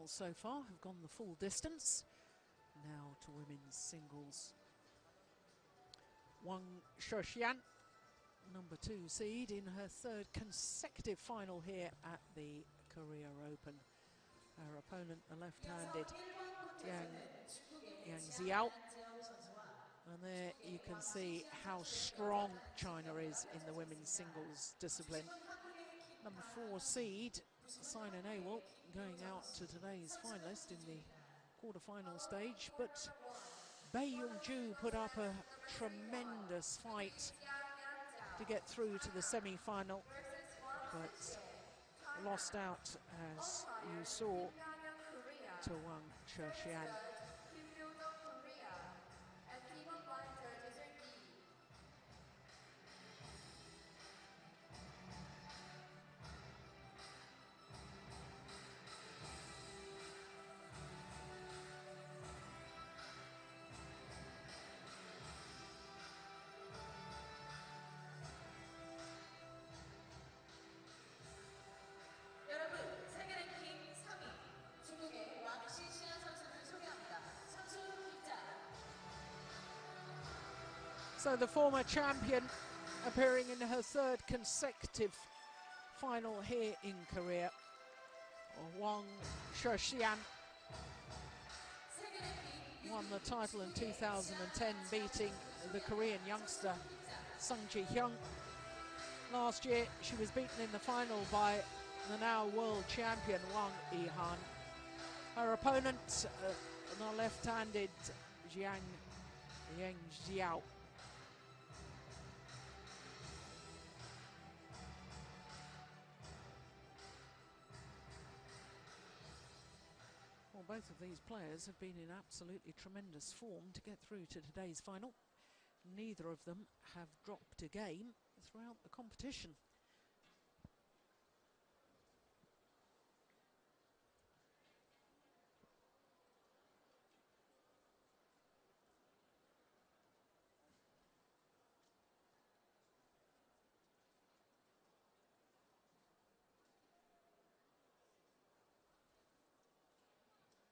finals so far have gone the full distance. Now to women's singles. Wang Shixian, number 2 seed, in her 3rd consecutive final here at the Korea Open. Her opponent, the left-handed Jiang Yanjiao. And there you can see how strong China is in the women's singles discipline. Number 4 seed, Sina Newell, going out to today's finalist in the quarter-final stage, but Bai Yongju put up a tremendous fight to get through to the semi-final, but lost out, as you saw, to Wang Shixian. So the former champion appearing in her 3rd consecutive final here in Korea, Wang Shixian, won the title in 2010, beating the Korean youngster Sung Ji-hyun. Last year she was beaten in the final by the now world champion Wang Yihan. Her opponent, the left-handed Jiang Yanjiao. Well, both of these players have been in absolutely tremendous form to get through to today's final. Neither of them have dropped a game throughout the competition.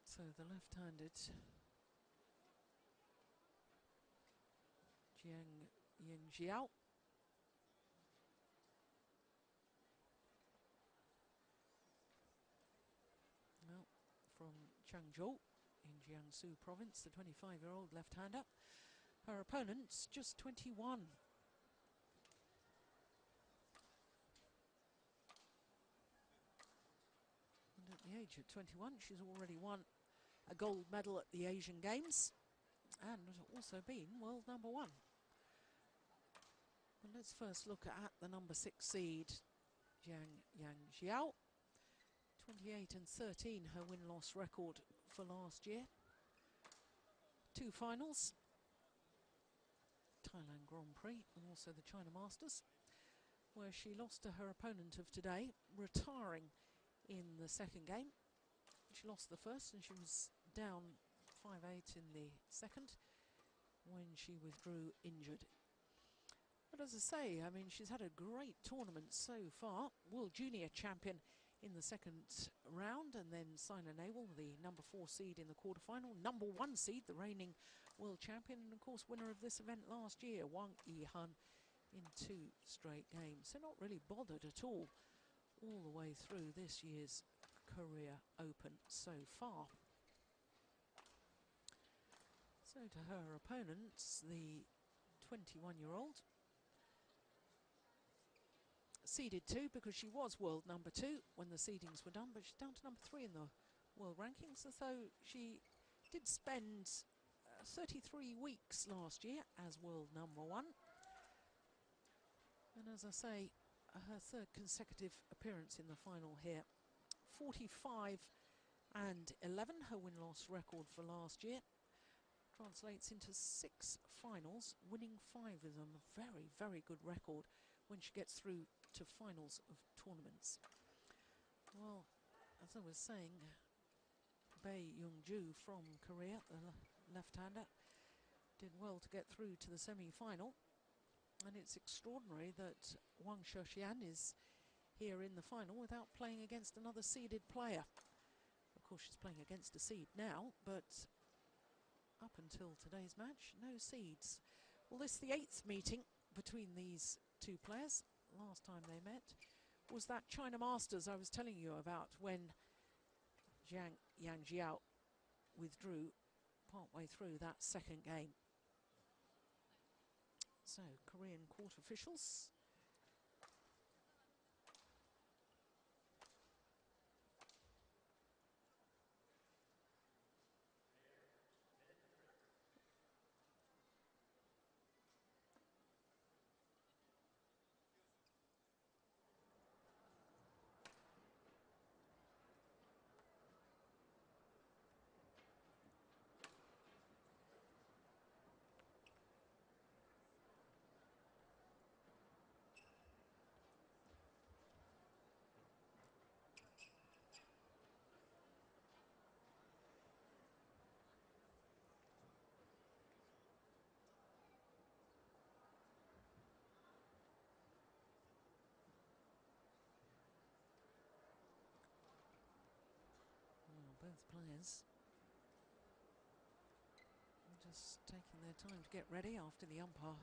So the left-handed Jiang Yanjiao. Well, from Changzhou in Jiangsu province, the 25-year-old left-hander. Her opponent's just 21. And at the age of 21, she's already won a gold medal at the Asian Games and also been world number 1. But let's first look at the number 6 seed, Jiang Yanjiao. 28-13, her win-loss record for last year. 2 finals, Thailand Grand Prix and also the China Masters, where she lost to her opponent of today, retiring in the 2nd game. She lost the first and she was down 5-8 in the 2nd when she withdrew injured. But as I say, I mean, she's had a great tournament so far. World Junior champion in the 2nd round, and then Sina Newell, the number 4 seed in the quarterfinal, number 1 seed, the reigning world champion, and of course winner of this event last year, Wang Yihan, in 2 straight games. So not really bothered at all the way through this year's Korea Open so far. So to her opponents, the 21-year-old, seeded 2 because she was world number 2 when the seedings were done, but she's down to number 3 in the world rankings, so she did spend 33 weeks last year as world number 1. And as I say, her 3rd consecutive appearance in the final here. 45-11, her win-loss record for last year. Translates into 6 finals, winning 5 of them. A very, very good record when she gets through to finals of tournaments. Well, as I was saying, Bai Yongju from Korea, the left-hander, did well to get through to the semi-final. And it's extraordinary that Wang Shixian is here in the final without playing against another seeded player. Of course, she's playing against a seed now, but up until today's match, no seeds. Well, this is the 8th meeting between these two players. Last time they met was that China Masters I was telling you about, when Jiang Yanjiao withdrew partway through that second game. So, Korean court officials. Both players just taking their time to get ready after the umpire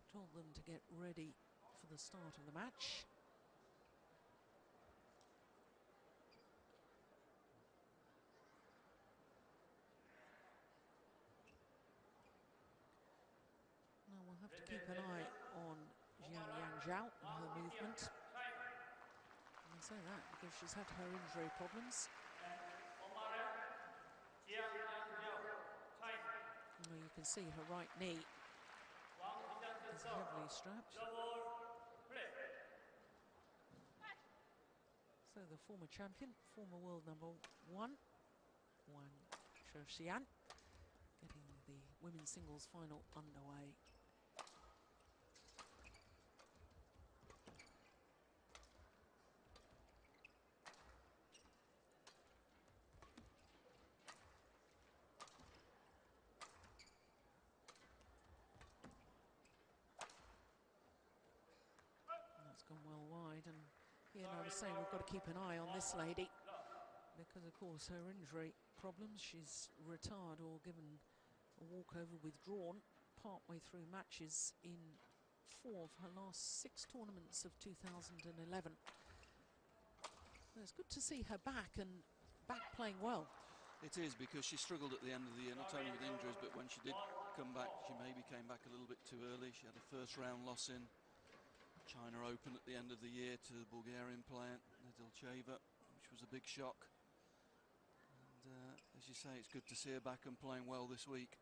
told them to get ready for the start of the match. Now we'll have to keep an eye on Jiang Yanjiao and her movement. And I say that because she's had her injury problems. Well, you can see her right knee is heavily strapped. So the former champion, former world #1, Wang Shixian, getting the women's singles final underway. Gone well wide, and Ian, I was saying we've got to keep an eye on this lady because, of course, her injury problems. She's retired or given a walkover, withdrawn partway through matches in 4 of her last 6 tournaments of 2011. So it's good to see her back, and back playing well. It is, because she struggled at the end of the year, not only with injuries, but when she did come back, she maybe came back a little bit too early. She had a first round loss in China Open at the end of the year to the Bulgarian player Nedilcheva, which was a big shock. And as you say, it's good to see her back and playing well this week.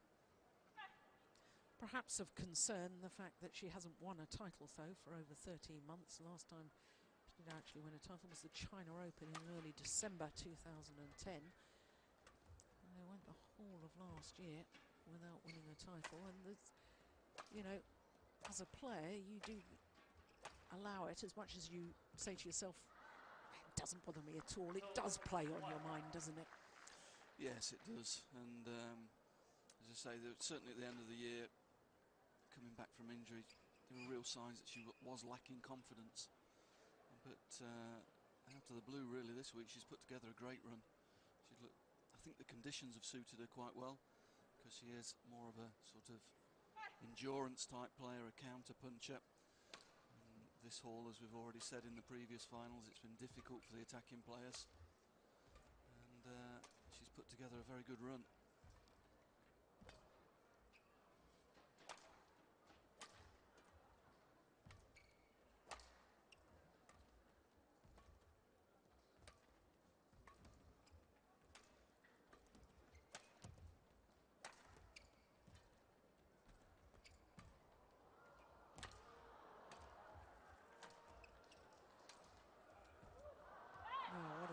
Perhaps of concern the fact that she hasn't won a title, though, for over 13 months. Last time she did actually win a title was the China Open in early December 2010. And they went the whole of last year without winning a title. And there's, you know, as a player, you do allow it, as much as you say to yourself, it doesn't bother me at all. It does play on your mind, doesn't it? Yes, it does. And as I say, certainly at the end of the year, coming back from injury, there were real signs that she was lacking confidence. But out of the blue, really, this week, she's put together a great run. I think the conditions have suited her quite well, because she is more of a sort of endurance type player, a counter puncher. This hall, as we've already said in the previous finals, it's been difficult for the attacking players, and she's put together a very good run.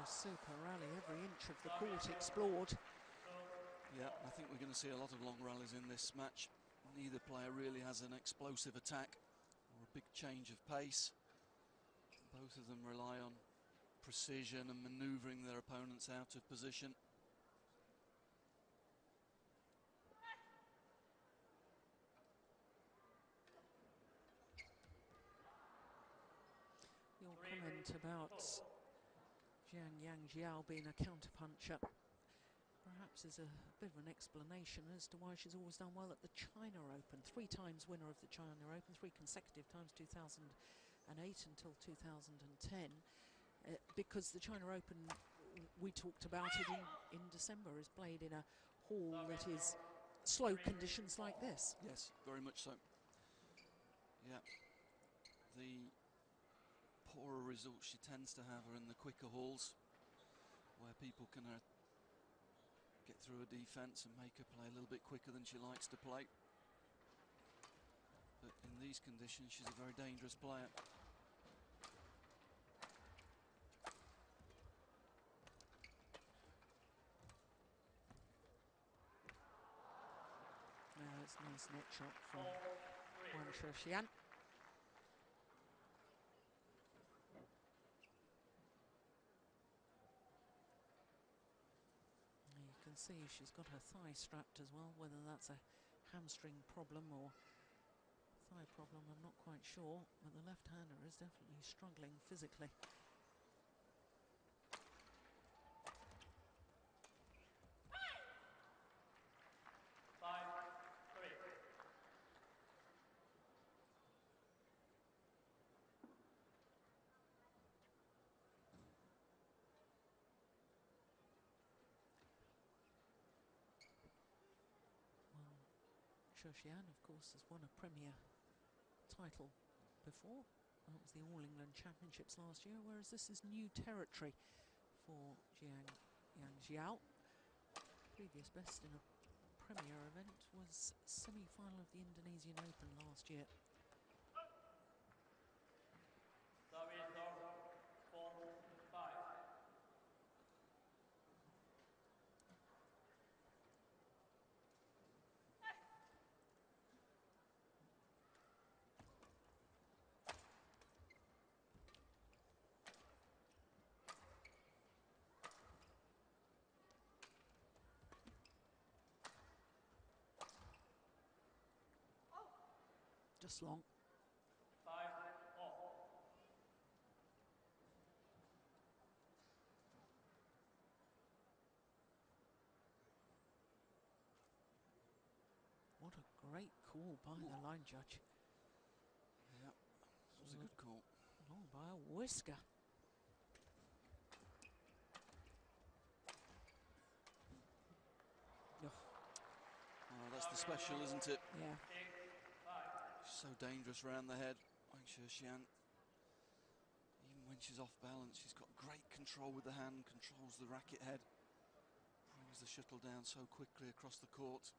Super rally, every inch of the court explored. Yeah, I think we're going to see a lot of long rallies in this match. Neither player really has an explosive attack or a big change of pace. Both of them rely on precision and manoeuvring their opponents out of position. Your comment about Jiang Yanjiao being a counterpuncher perhaps is a bit of an explanation as to why she's always done well at the China Open. 3 times winner of the China Open, 3 consecutive times, 2008 until 2010. Because the China Open, we talked about it in December, is played in a hall that is slow conditions like this. Yes, very much so. Yeah. The poorer results she tends to have are in the quicker halls, where people can get through a defence and make her play a little bit quicker than she likes to play. But in these conditions, she's a very dangerous player. It's a nice net shot from Wang Shixian. You can see she's got her thigh strapped as well, whether that's a hamstring problem or thigh problem, I'm not quite sure, but the left-hander is definitely struggling physically. Shixian, of course, has won a Premier title before. That was the All England Championships last year, whereas this is new territory for Jiang Yanjiao. Previous best in a Premier event was semi-final of the Indonesian Open last year. Just long. What a great call by the line judge. Yeah, it was a good call. Long by a whisker. Oh, that's the special, isn't it? Yeah. She's so dangerous around the head, Wang Shixian. Even when she's off balance, she's got great control with the hand, controls the racket head, brings the shuttle down so quickly across the court.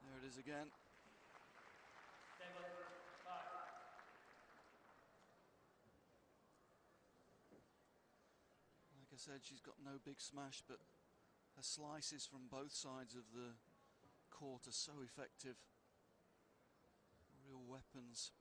There it is again. Like I said, she's got no big smash, but her slices from both sides of the court are so effective. Real weapons.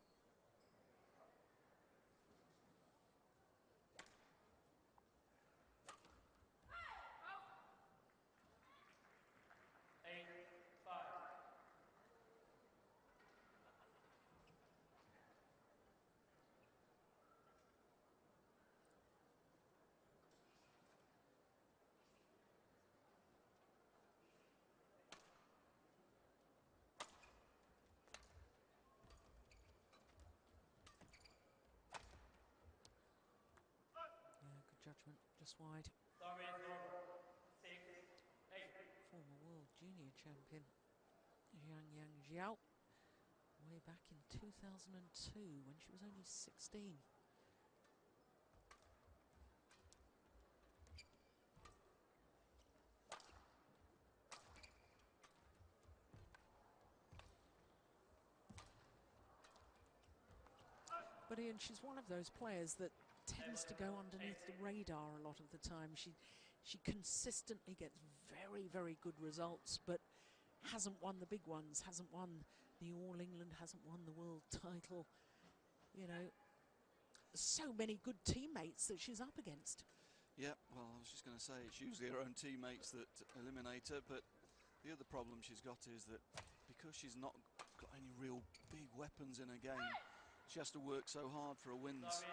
Judgment just wide. Former world junior champion Jiang Yanjiao, way back in 2002 when she was only 16. But Ian, she's one of those players that tends to go underneath the radar a lot of the time. She consistently gets very, very good results, but hasn't won the big ones, hasn't won the All England, hasn't won the world title. You know, so many good teammates that she's up against. Yeah, well, I was just going to say, it's usually her own teammates that eliminate her, but the other problem she's got is that because she's not got any real big weapons in her game, she has to work so hard for her wins.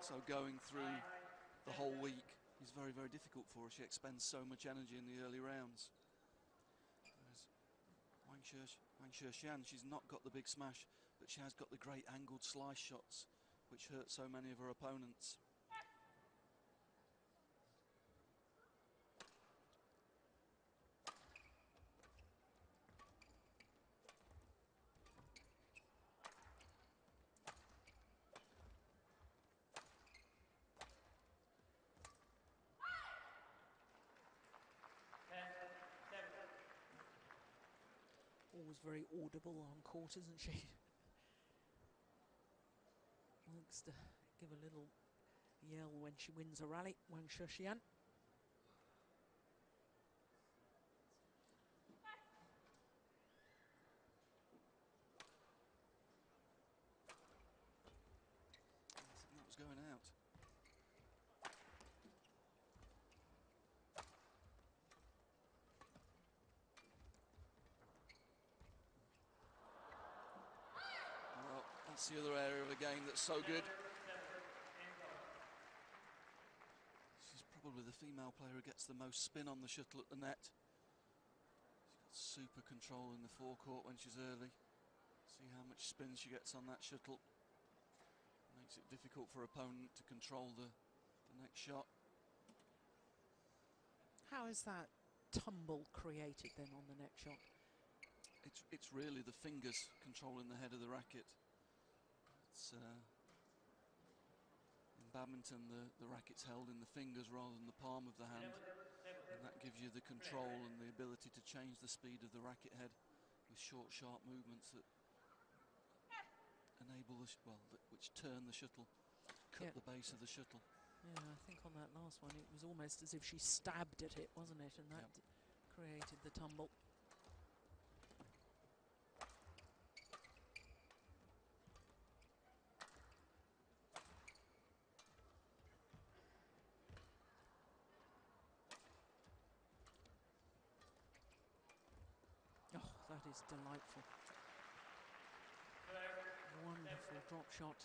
So going through the whole week is very, very difficult for her. She expends so much energy in the early rounds. Whereas Wang Shixian, she's not got the big smash, but she has got the great angled slice shots, which hurt so many of her opponents. Always very audible on court, isn't she? Likes to give a little yell when she wins a rally, Wang Shixian. That was going out. Well, that's the other area of the game that's so good. She's probably the female player who gets the most spin on the shuttle at the net. She's got super control in the forecourt when she's early. See how much spin she gets on that shuttle. Makes it difficult for her opponent to control the next shot. How is that tumble created then on the next shot? It's really the fingers controlling the head of the racket. It's in badminton the racket's held in the fingers rather than the palm of the hand, and that gives you the control and the ability to change the speed of the racket head with short, sharp movements that enable which turn the shuttle, cut the base of the shuttle. Yeah, I think on that last one it was almost as if she stabbed at it, wasn't it? And that created the tumble. Oh, that is delightful. Wonderful drop shot.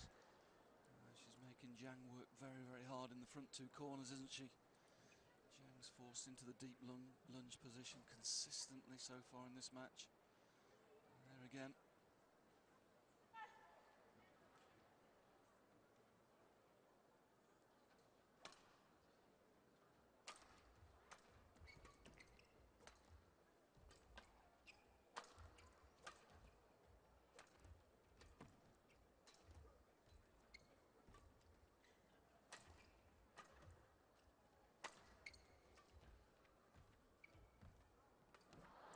She's making Jiang work very, very hard in the front two corners, isn't she? Jiang's forced into the deep lunge position consistently so far in this match. And there again.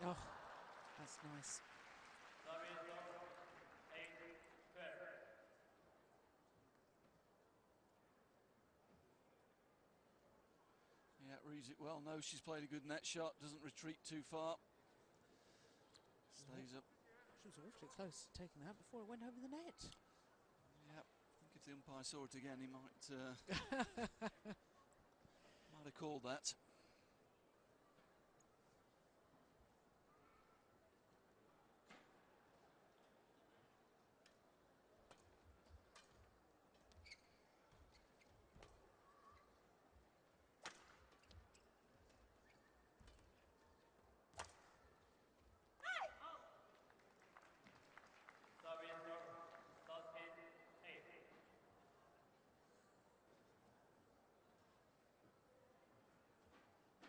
Oh, that's nice. Yeah, reads it well, knows she's played a good net shot, doesn't retreat too far. Stays up. She was awfully close to taking that before it went over the net. Yeah, I think if the umpire saw it again, he might might have called that.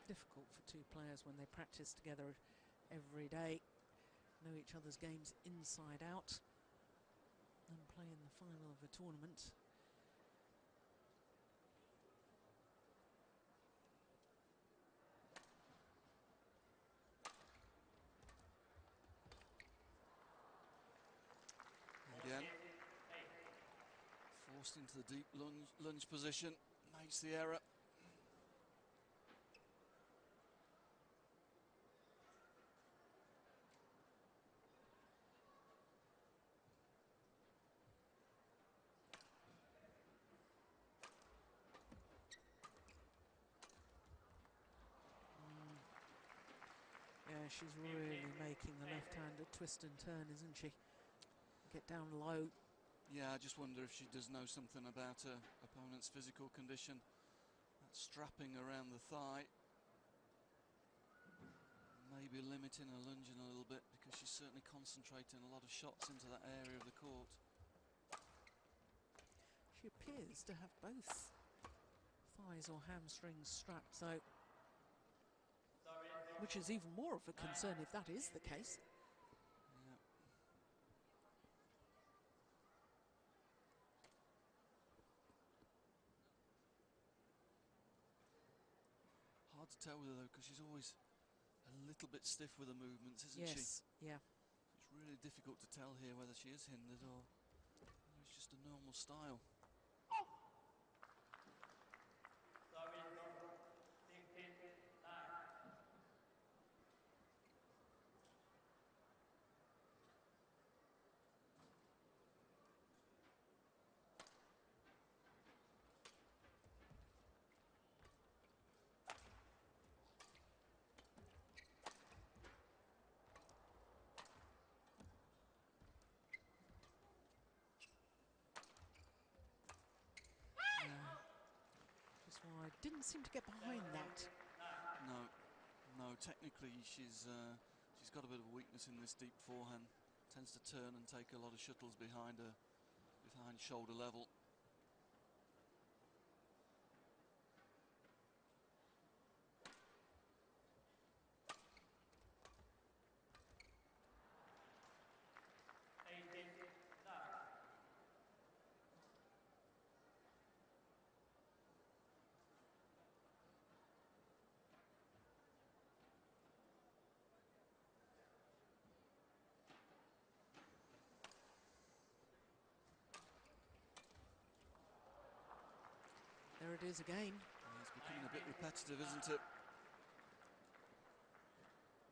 Difficult for two players when they practice together every day, know each other's games inside out, and play in the final of a tournament. Again, forced into the deep lunge position, makes the error. Yeah, she's really making the left-hander twist and turn, isn't she? Get down low. Yeah, I just wonder if she does know something about her opponent's physical condition. That strapping around the thigh, maybe limiting her lunging a little bit, because she's certainly concentrating a lot of shots into that area of the court. She appears to have both thighs or hamstrings strapped, so, which is even more of a concern if that is the case. Yeah. Hard to tell with her though, because she's always a little bit stiff with her movements, isn't she? Yes, yeah. It's really difficult to tell here whether she is hindered or whether it's just a normal style. Just wide. Didn't seem to get behind that. No, no. Technically, she's got a bit of a weakness in this deep forehand. Tends to turn and take a lot of shuttles behind her, behind shoulder level. There it is again. Yeah, it's becoming a bit repetitive, isn't it?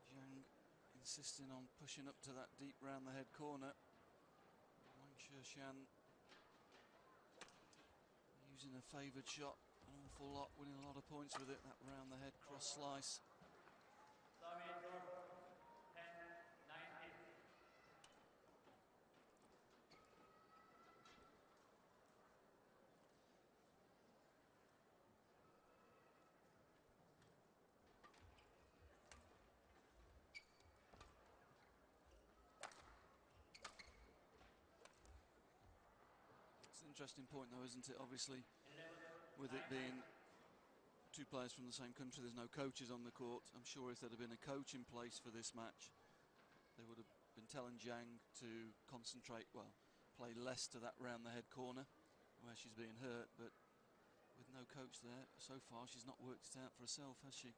Jiang insisting on pushing up to that deep round the head corner. Wang Shixian using a favoured shot an awful lot, winning a lot of points with it, that round the head cross slice. It's an interesting point though, isn't it? Obviously, with it being two players from the same country, there's no coaches on the court. I'm sure if there'd have been a coach in place for this match, they would have been telling Jiang to concentrate, well, play less to that round the head corner where she's being hurt, but with no coach there, so far she's not worked it out for herself, has she?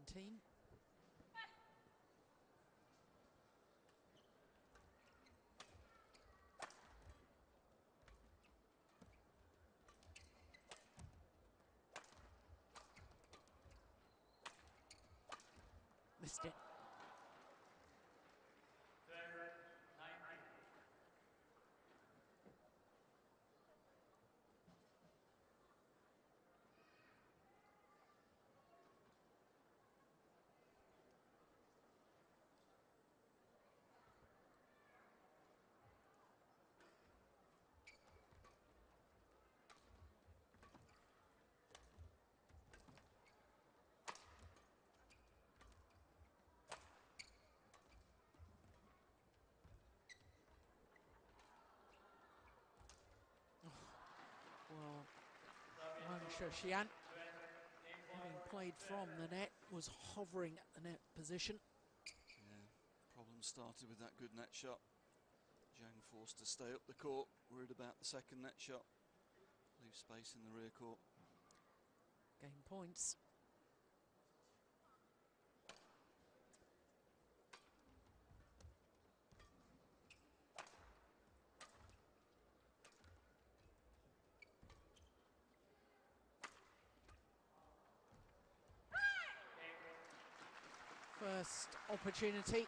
(11:19). Missed it. Well, Wang Shixian, having played from the net, was hovering at the net position. Yeah, problems started with that good net shot. Jiang forced to stay up the court, worried about the second net shot. Leave space in the rear court. Game points. First opportunity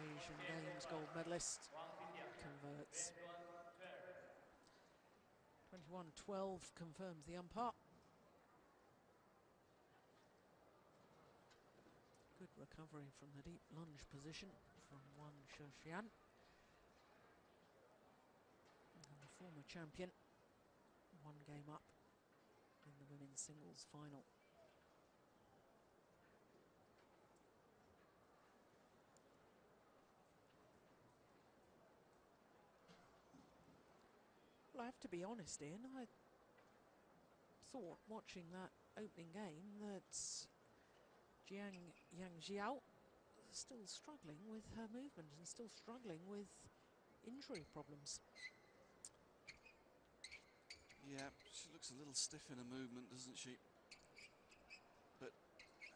Asian Games gold medalist, converts. 21-12 confirms the umpire. Good recovery from the deep lunge position from Wang Shixian. And the former champion, 1 game up in the women's singles final. Well, I have to be honest, Ian, I thought watching that opening game that Jiang Yanjiao still struggling with her movement and still struggling with injury problems. Yeah, she looks a little stiff in her movement, doesn't she? But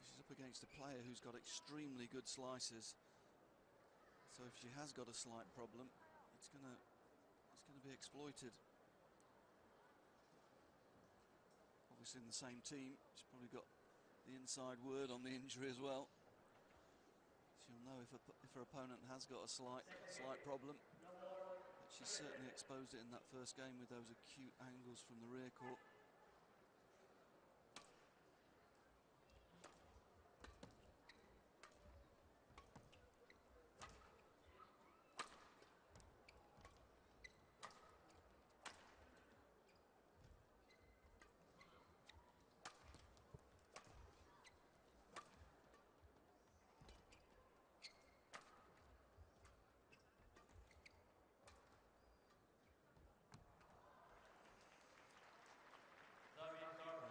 she's up against a player who's got extremely good slices. So if she has got a slight problem, it's gonna be exploited. Obviously in the same team, she's probably got the inside word on the injury as well. She'll know if her opponent has got a slight problem. But she's certainly exposed it in that first game with those acute angles from the rear court.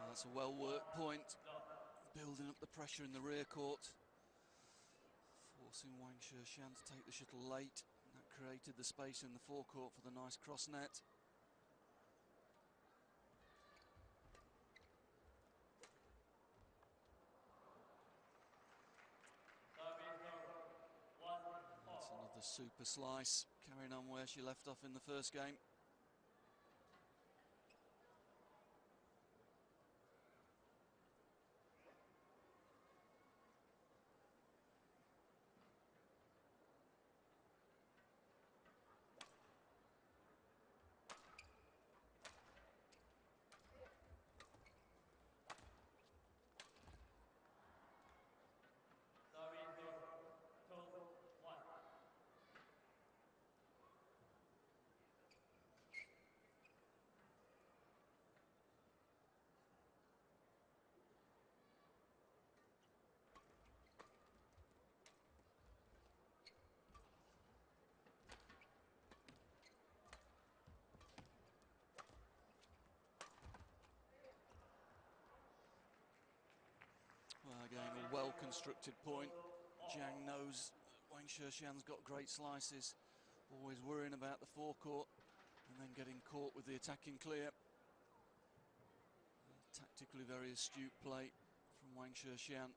That's a well-worked point, building up the pressure in the rear court, forcing Wang Shixian to take the shuttle late. And that created the space in the forecourt for the nice cross net. That's another super slice, carrying on where she left off in the first game. Well, again, a well-constructed point. Jiang knows Wang Shixian's got great slices, always worrying about the forecourt and then getting caught with the attacking clear. Tactically very astute play from Wang Shixian.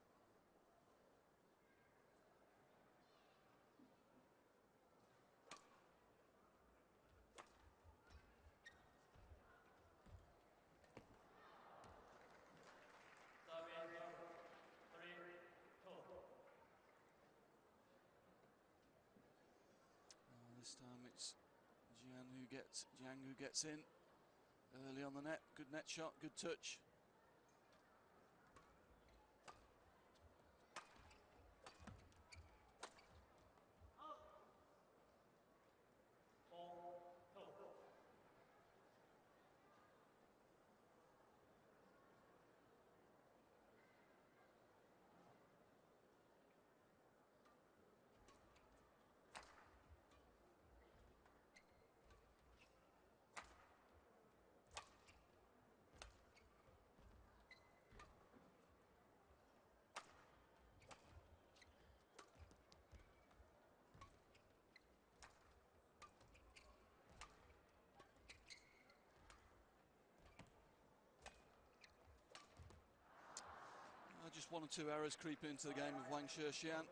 This time it's Jiang who gets in early on the net. Good net shot, good touch. Just 1 or 2 errors creeping into the game of Wang Shixian.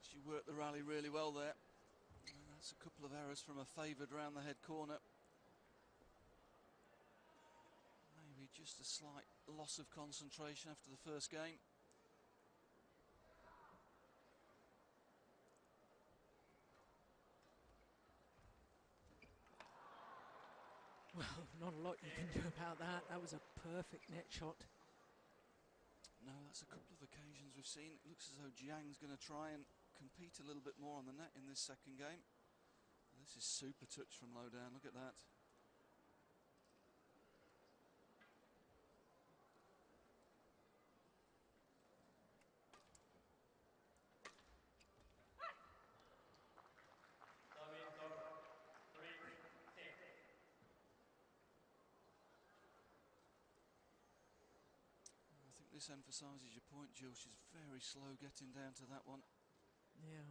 She worked the rally really well there. And that's a couple of errors from a favoured round the head corner. Maybe just a slight loss of concentration after the first game. Not a lot you can do about that. That was a perfect net shot. No, that's a couple of occasions we've seen. It looks as though Jiang's going to try and compete a little bit more on the net in this second game. This is super touch from low down. Look at that. I think this emphasises your point, Jill. She's very slow getting down to that one. Yeah.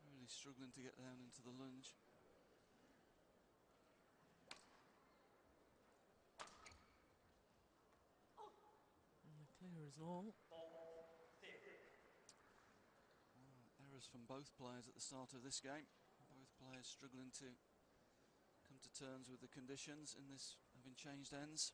Really struggling to get down into the lunge. And the clear is long. Errors from both players at the start of this game. Both players struggling to come to terms with the conditions in this, having changed ends.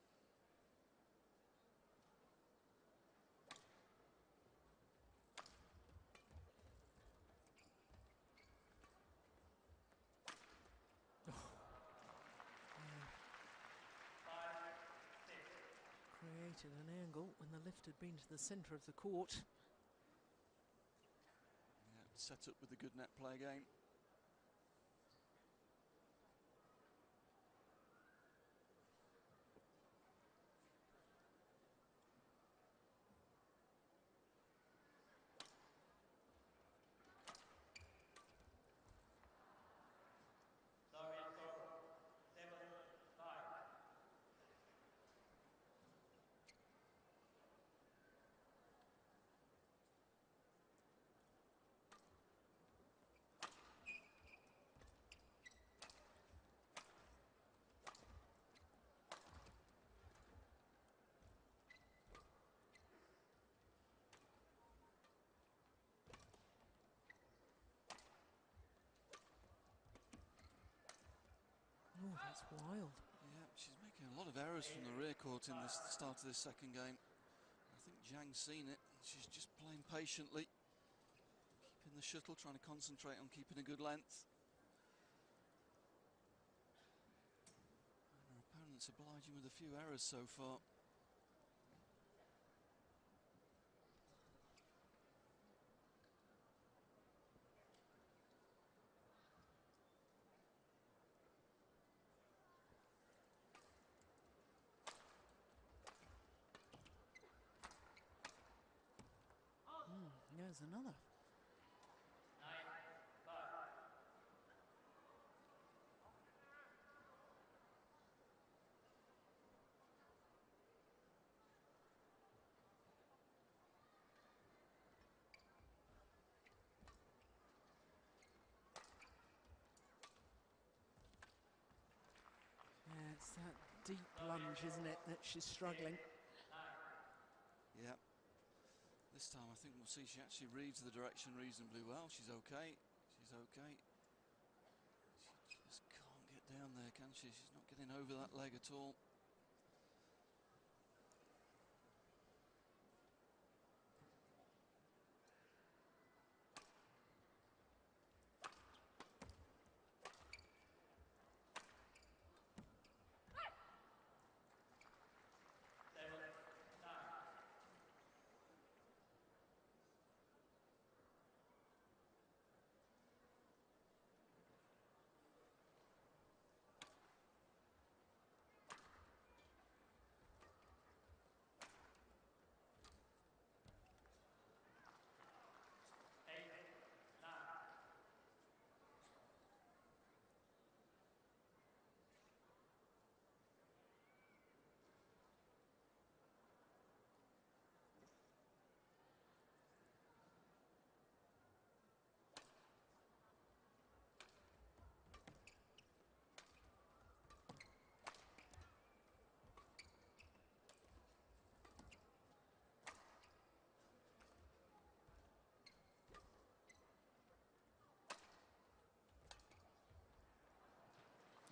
Created an angle when the lift had been to the centre of the court. Yeah, set up with a good net play game. Oh, that's wild. Yeah, she's making a lot of errors from the rear court in the start of this second game. I think Jiang's seen it. She's just playing patiently, keeping the shuttle, trying to concentrate on keeping a good length. And her opponent's obliging with a few errors so far. There's another. Yeah, it's that deep lunge, isn't it, that she's struggling. Yeah. This time I think we'll see she actually reads the direction reasonably well. She's okay. She's okay. She just can't get down there, can she? She's not getting over that leg at all.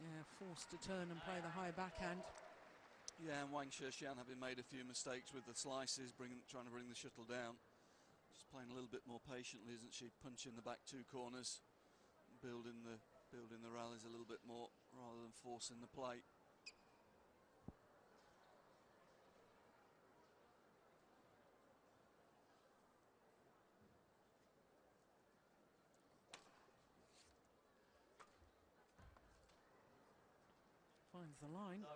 Yeah, forced to turn and play the high backhand. Yeah, and Wang Shixian having made a few mistakes with the slices, trying to bring the shuttle down. She's playing a little bit more patiently, isn't she? Punching the back two corners, building the rallies a little bit more rather than forcing the play. finds the line. Well,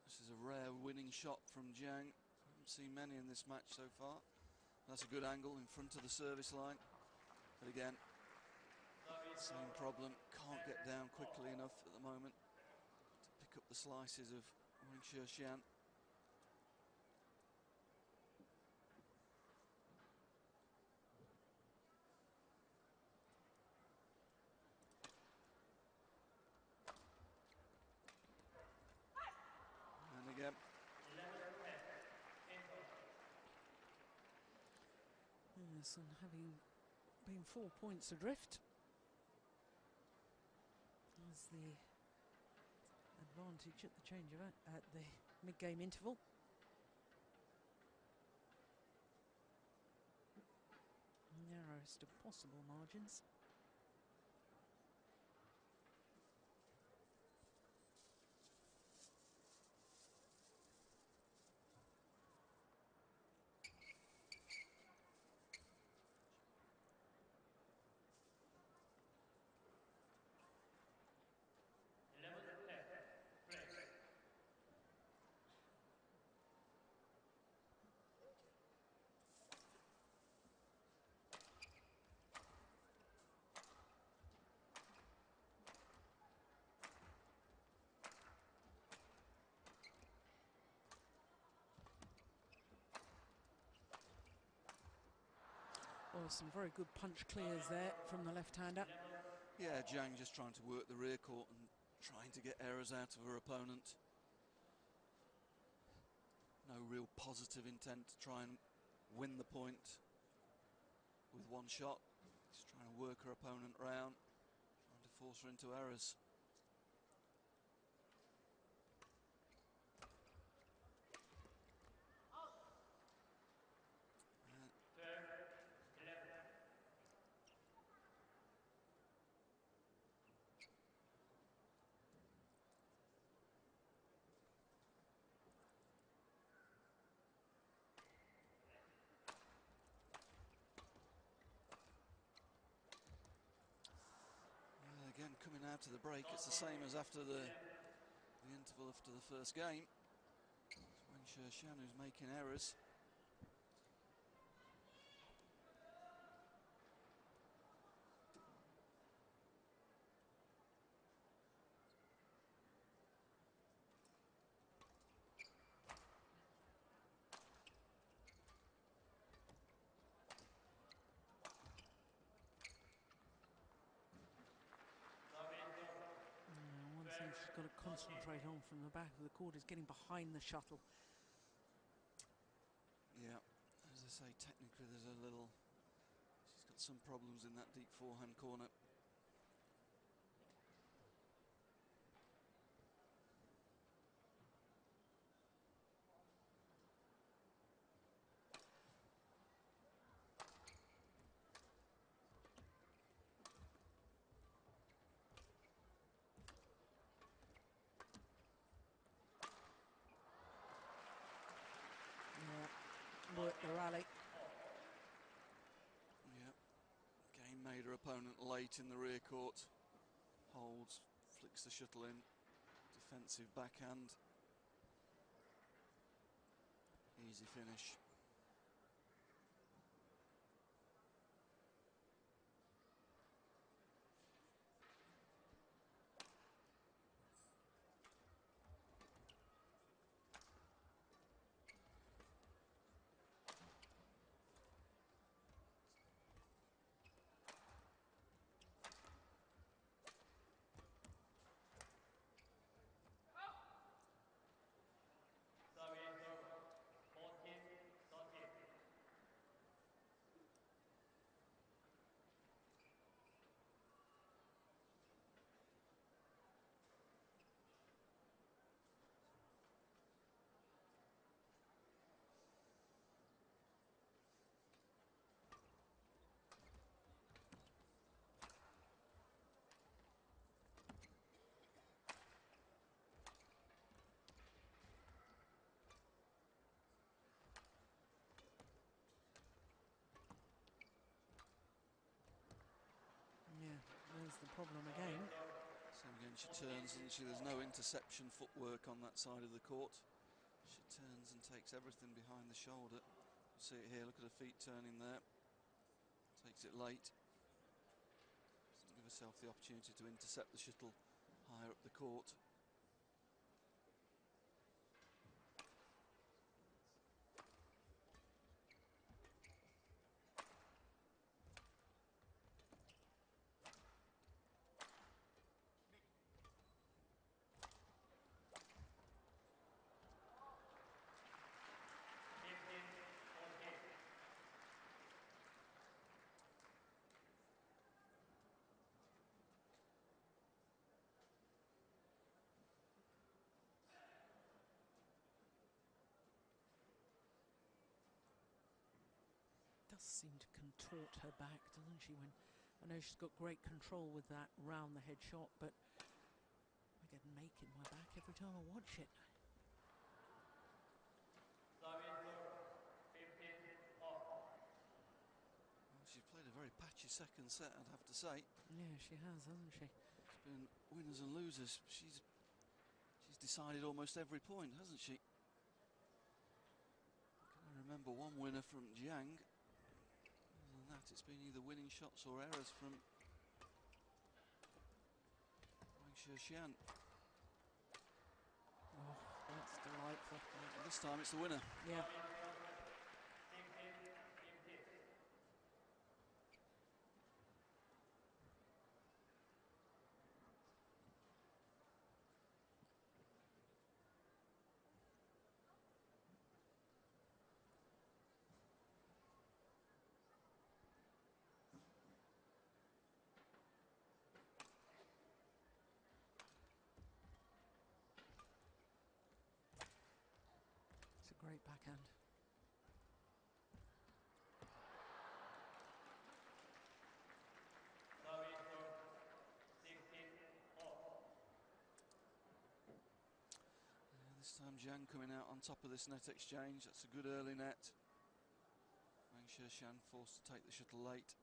this is a rare winning shot from Jiang. Haven't seen many in this match so far. That's a good angle in front of the service line. But again, same problem. Can't get down quickly enough at the moment to pick up the slices of Wang Shixian. And again. Yes, and having been 4 points adrift, as the advantage at the change of at the mid-game interval. Narrowest of possible margins. Oh, some very good punch clears there from the left-hander. Yeah, Jiang just trying to work the rear court and trying to get errors out of her opponent. No real positive intent to try and win the point with one shot. Just trying to work her opponent round, trying to force her into errors. Again, coming out of the break, it's the same as after the interval after the first game. It's Wang Shixian who's making errors. One thing she's got to concentrate on from the back of the court is getting behind the shuttle. Yeah, as I say, technically there's a little... She's got some problems in that deep forehand corner. Work the rally. Yeah, game made her opponent late in the rear court. Holds, flicks the shuttle in. Defensive backhand. Easy finish. the problem again. So again, she turns and there's no interception footwork on that side of the court. She turns and takes everything behind the shoulder. You see it here, look at her feet turning there. Takes it late. Doesn't give herself the opportunity to intercept the shuttle higher up the court. Does seem to contort her back, doesn't she? When I know she's got great control with that round the head shot, but I get an ache in my back every time I watch it. Well, she's played a very patchy second set, I'd have to say. Yeah, she has, hasn't she? It's been winners and losers. She's decided almost every point, hasn't she? I remember one winner from Jiang. Other than that, it's been either winning shots or errors from Wang Shixian. Oh, that's delightful. This time it's the winner. Yeah. It's a great backhand. This time Jiang coming out on top of this net exchange. That's a good early net. Wang Shixian forced to take the shuttle late.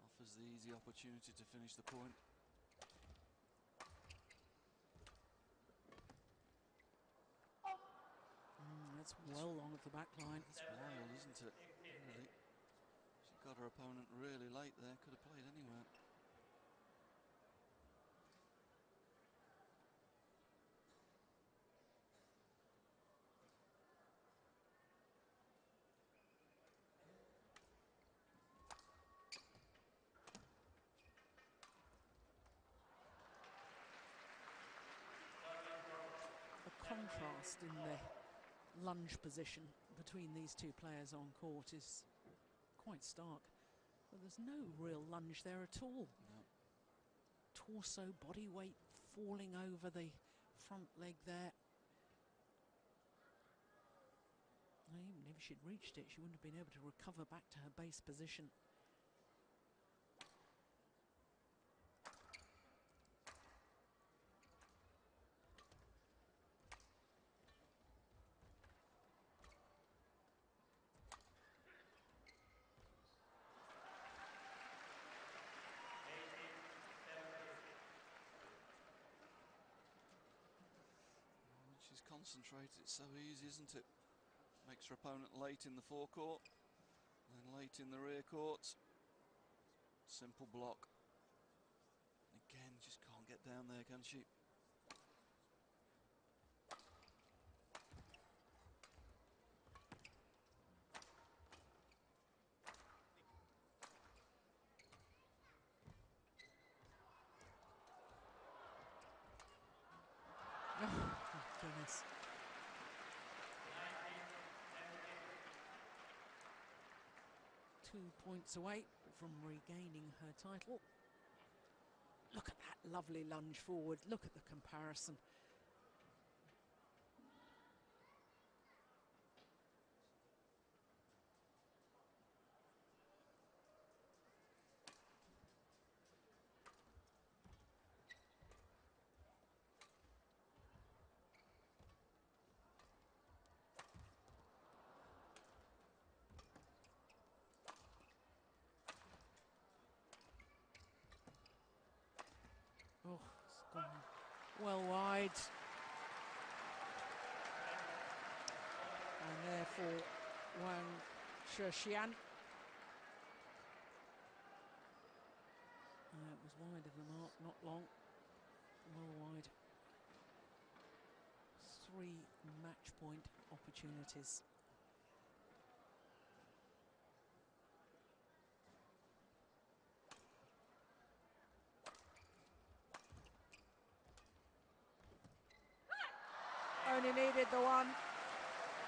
Offers the easy opportunity to finish the point. That's well long of the back line. That's wild, isn't it? Really. She got her opponent really late there. Could have played anywhere. The contrast in the lunge position between these two players on court is quite stark. But there's no real lunge there at all. No. Torso, body weight falling over the front leg there. Even if she'd reached it, she wouldn't have been able to recover back to her base position. She's concentrated. It's so easy, isn't it? Makes her opponent late in the forecourt, then late in the rear court. Simple block. Again, just can't get down there, can she? Oh, my goodness. Two points away from regaining her title. Look at that lovely lunge forward. Look at the comparison. Gone well wide. And therefore Wang Shixian. It was wide of the mark, not long. Well wide. 3 match point opportunities. Only needed the one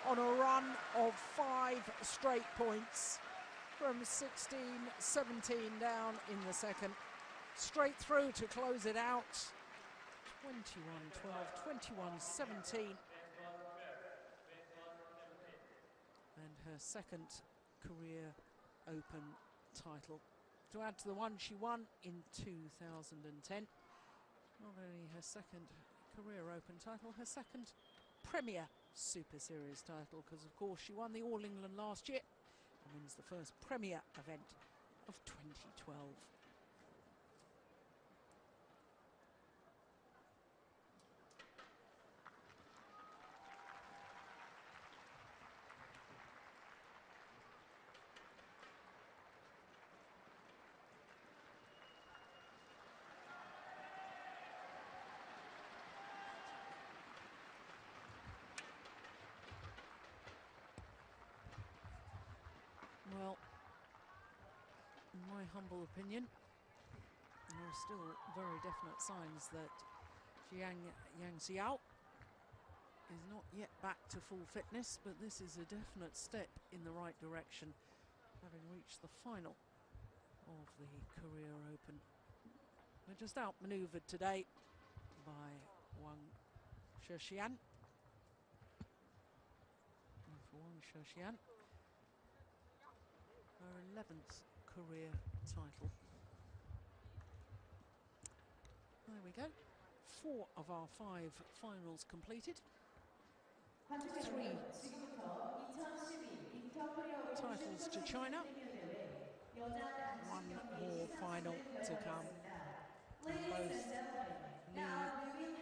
on a run of 5 straight points from 16-17 down in the second. Straight through to close it out. 21-12, 21-17. And her second career Open title, to add to the one she won in 2010. Not only her second career Open title, her second Premier Super Series title, because of course she won the All England last year and wins the first Premier event of 2012. Well, in my humble opinion, there are still very definite signs that Jiang Yanjiao is not yet back to full fitness, but this is a definite step in the right direction, having reached the final of the Career Open. We're just outmaneuvered today by Wang Shixian. And for Wang Shixian, her 11th career title. There we go. 4 of our 5 finals completed. 3 titles to China. 1 more final to come. And both Lee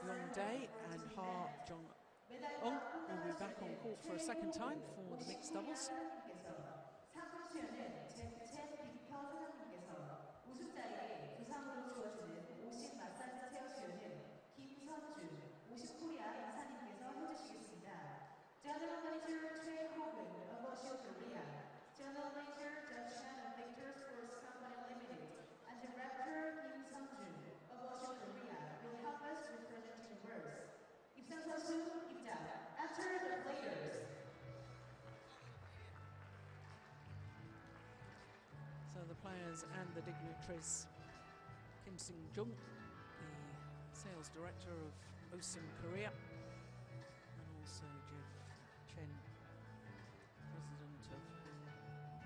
Yongdae and Ha Jong-eung will be back on court for a second time for the mixed doubles. General Manager Choi Ho-bin of Osho Korea, General Manager Judge Chan of Victor Sports Company Limited, and Director Kim Sung-jun of Osho Korea will help us with presenting words. 입상 선수 입장. Enter the players. So the players and the dignitaries. Kim Sung-jun, the sales director of OSIM Korea, and also Jeff Chen, president of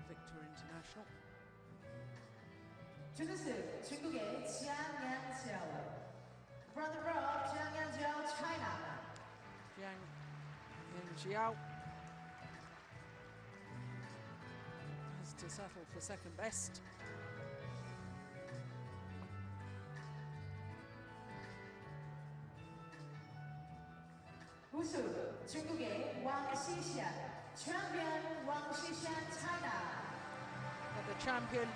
Victor International. 준우승 중국의 Jiang Yanjiao. Runner-up Jiang Yanjiao, China. Jiang Yanjiao has to settle for second best. 우승 중국의 Wang Shixian. Champion Wang Shixian, China. But the champion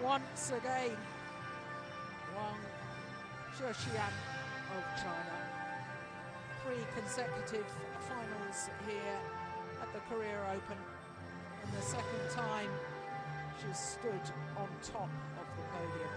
once again, Wang Shixian of China. 3 consecutive finals here at the Career Open, and the second time she's stood on top of the podium.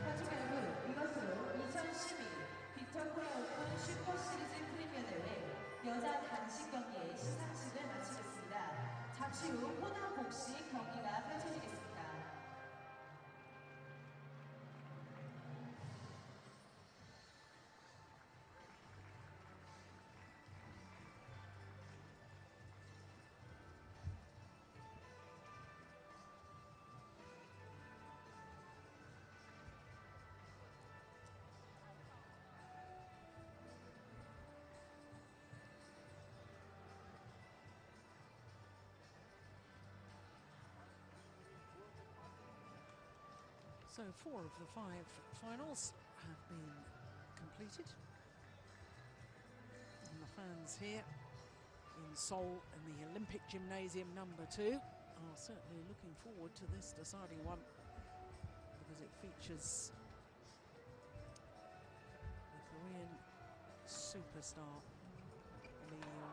관중 여러분, 이것으로 2012 So 4 of the 5 finals have been completed. And the fans here in Seoul in the Olympic Gymnasium #2 are certainly looking forward to this deciding one, because it features the Korean superstar Lee